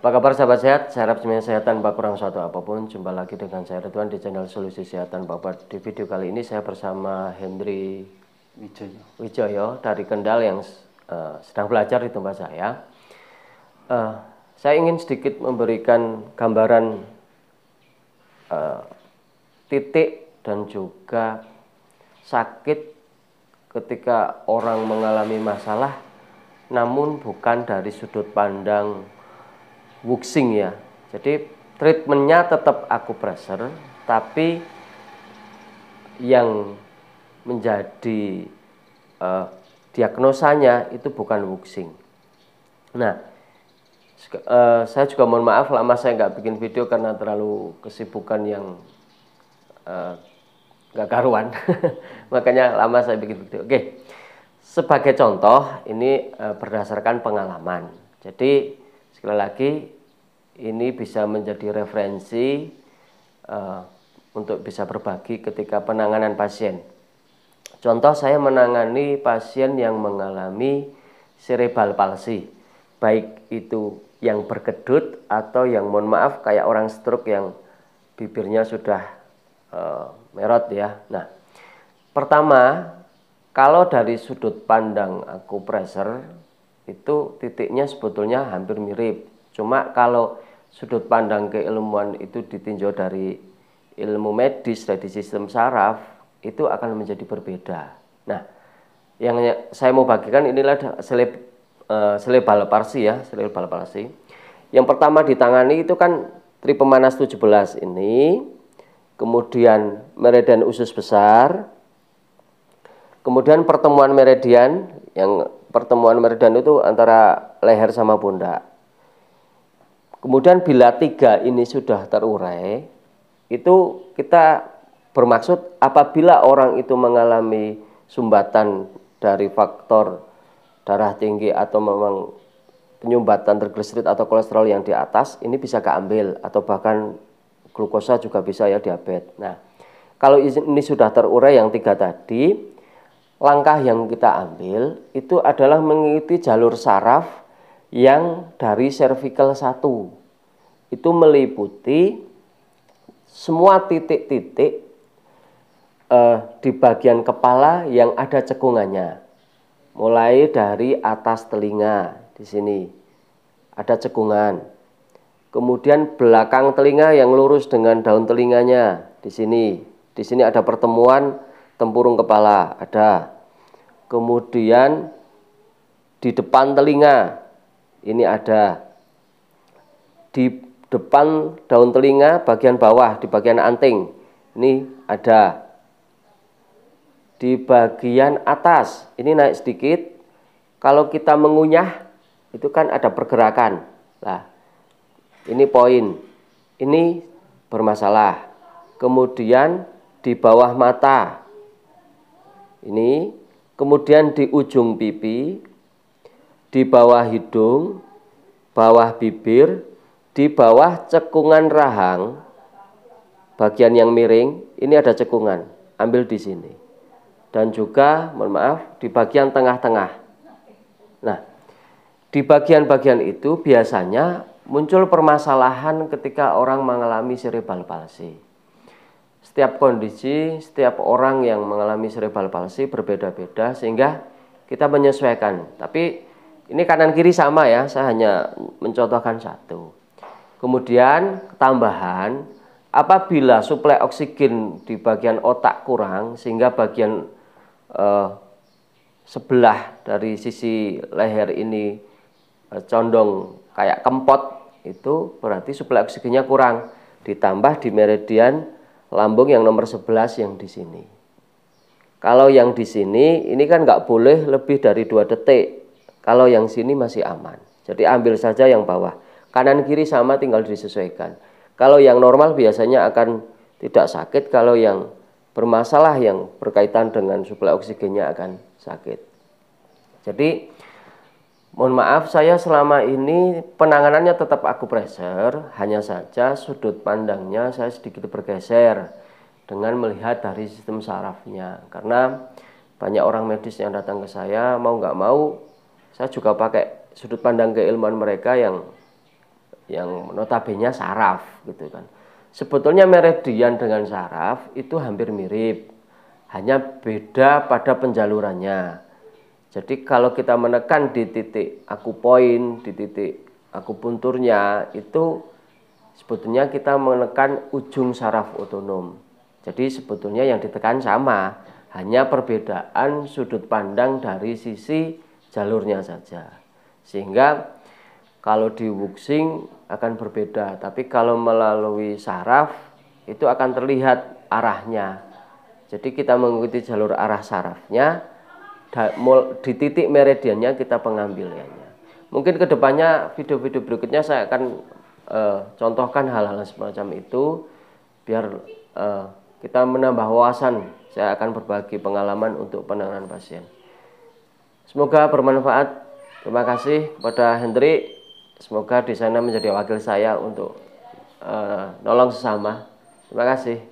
Apa kabar sahabat sehat? Saya harap semuanya sehat tanpa kurang suatu apapun. Jumpa lagi dengan saya Ridwan di channel Solusi Sehat Tanpa Obat. Di video kali ini saya bersama Hendri Wijoyo dari Kendal yang sedang belajar di tempat saya. Saya ingin sedikit memberikan gambaran titik dan juga sakit ketika orang mengalami masalah, namun bukan dari sudut pandang wuxing ya. Jadi treatmentnya tetap akupressure, tapi yang menjadi diagnosanya itu bukan wuxing. Nah, saya juga mohon maaf lama saya nggak bikin video karena terlalu kesibukan yang nggak karuan. Makanya lama saya bikin video. Oke, sebagai contoh ini berdasarkan pengalaman. Jadi sekali lagi, ini bisa menjadi referensi untuk bisa berbagi ketika penanganan pasien. Contoh, saya menangani pasien yang mengalami cerebral palsy, baik itu yang berkedut atau yang mohon maaf kayak orang stroke yang bibirnya sudah merot ya. Nah, pertama, kalau dari sudut pandang akupressure itu titiknya sebetulnya hampir mirip. Cuma kalau sudut pandang keilmuan itu ditinjau dari ilmu medis, dari sistem saraf, itu akan menjadi berbeda. Nah, yang saya mau bagikan inilah cerebral palsy ya, cerebral palsy. Yang pertama ditangani itu kan tri pemanas 17 ini, kemudian meridian usus besar, kemudian pertemuan meridian, yang pertemuan meridian itu antara leher sama pundak. Kemudian bila 3 ini sudah terurai, itu kita bermaksud apabila orang itu mengalami sumbatan dari faktor darah tinggi atau memang penyumbatan triglycerid atau kolesterol yang di atas, ini bisa keambil atau bahkan glukosa juga bisa ya, diabetes. Nah, kalau ini sudah terurai yang 3 tadi, langkah yang kita ambil itu adalah mengikuti jalur saraf yang dari cervical 1. Itu meliputi semua titik-titik di bagian kepala yang ada cekungannya. Mulai dari atas telinga, di sini ada cekungan. Kemudian belakang telinga yang lurus dengan daun telinganya, di sini. Di sini ada pertemuan tempurung kepala, ada. Kemudian di depan telinga ini ada, di depan daun telinga bagian bawah di bagian anting ini ada, di bagian atas ini naik sedikit. Kalau kita mengunyah itu kan ada pergerakan. Nah, ini poin, ini bermasalah. Kemudian di bawah mata ini, kemudian di ujung pipi, di bawah hidung, bawah bibir, di bawah cekungan rahang, bagian yang miring, ini ada cekungan, ambil di sini. Dan juga, mohon maaf, di bagian tengah-tengah. Nah, di bagian-bagian itu biasanya muncul permasalahan ketika orang mengalami cerebral palsy. Setiap kondisi, setiap orang yang mengalami cerebral palsy berbeda-beda sehingga kita menyesuaikan. Tapi ini kanan kiri sama ya, saya hanya mencontohkan satu. Kemudian tambahan, apabila suplai oksigen di bagian otak kurang sehingga bagian sebelah dari sisi leher ini condong kayak kempot, itu berarti suplai oksigennya kurang. Ditambah di meridian lambung yang nomor 11 yang di sini. Kalau yang di sini ini kan nggak boleh lebih dari 2 detik. Kalau yang sini masih aman. Jadi ambil saja yang bawah. Kanan kiri sama, tinggal disesuaikan. Kalau yang normal biasanya akan tidak sakit. Kalau yang bermasalah yang berkaitan dengan suplai oksigennya akan sakit. Jadi mohon maaf, saya selama ini penanganannya tetap akupressure, hanya saja sudut pandangnya saya sedikit bergeser dengan melihat dari sistem sarafnya. Karena banyak orang medis yang datang ke saya, mau nggak mau saya juga pakai sudut pandang keilmuan mereka yang yang notabene saraf gitu kan. Sebetulnya meridian dengan saraf itu hampir mirip, hanya beda pada penjalurannya. Jadi kalau kita menekan di titik akupoin, di titik akupunturnya, itu sebetulnya kita menekan ujung saraf otonom. Jadi sebetulnya yang ditekan sama, hanya perbedaan sudut pandang dari sisi jalurnya saja. Sehingga kalau di wuxing akan berbeda, tapi kalau melalui saraf itu akan terlihat arahnya. Jadi kita mengikuti jalur arah sarafnya, di titik meridiannya kita pengambilannya. Mungkin kedepannya video-video berikutnya saya akan contohkan hal-hal semacam itu, biar kita menambah wawasan. Saya akan berbagi pengalaman untuk penanganan pasien. Semoga bermanfaat. Terima kasih kepada Hendrik. Semoga di sana menjadi wakil saya untuk nolong sesama. Terima kasih.